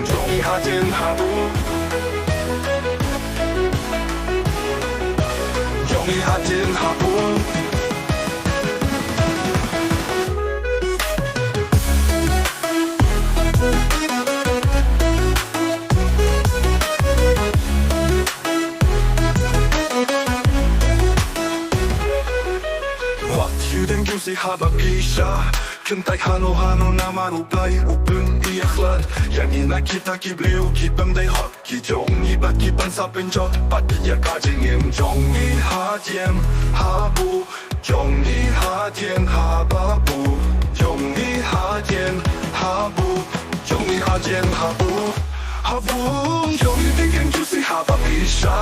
종이하진 하부 종이하진 하부 휴den gyusi haba pisha Kuntai hano namaro play open i akhlad Yani nakita kibliu kipem day hot Ki jongi bat kipan sa penjot Pat ya kajingim jongi hadiem habu Jongi hadien hababu Jongi hadien habu Jongi hadien habu Habu Jongi dingen gyusi haba pisha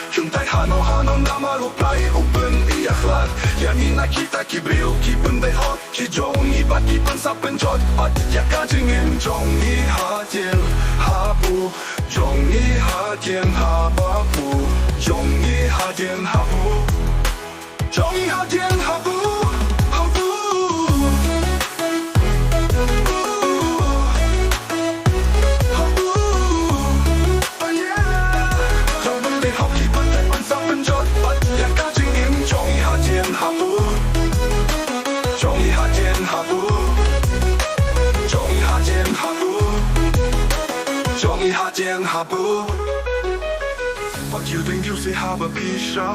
Kuntai hano namaro play open i akhlad Yani nakita kibliu kipem day hot Ki jongi bat kipan sa penjot Pat ya kajingim jongi hadien habu Jongi hadien hababu Jongi hadien habu Jongi hadien habu Habu Habu Oh yeah Jongi day hot kipan day pan sa penjot Pat ya kajingim jongi hadien habu Jongi hadien habu Jongi hadien habu Jongi hadien habu Wat you think you say haba pisha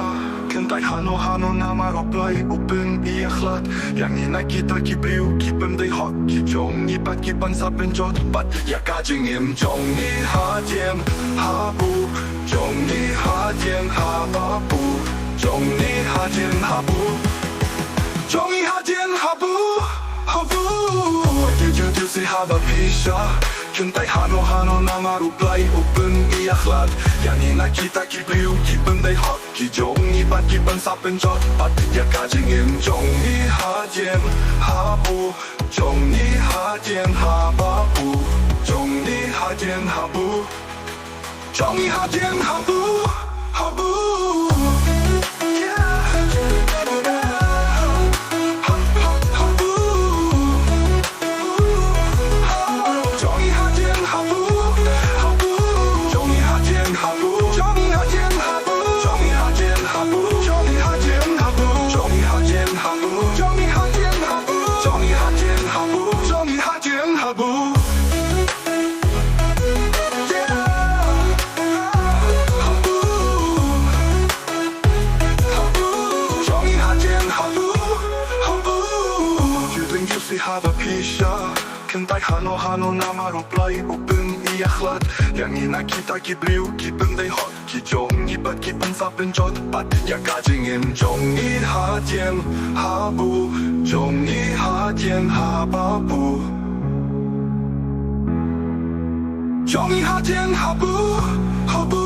Kuntai hano namaro play open i akhlad Yani nakita kibliu kipem day hot Ki jongi bat kipan sa penjot Pat ya kajingim jongi hadien habu Jongi hadien hababu Jongi hadien habu Jongi hadien habu Habu You say haba pisha Kuntai hano namaro play open i akhlad Yani nakita kibliu kipem day hot Ki jongi bat kipan sa penjot Pat ya kajingim jongi hadien habu Jongi hadien hababu Jongi hadien habu Jongi hadien habu Habu haba pisha Kuntai hano namaro play open i akhlad Yani nakita kibliu kipem day hot Ki jongi bat kipan sa penjot Pat ya kajingim jongi hadien habu Jongi hadien hababu Jongi hadien habu Habu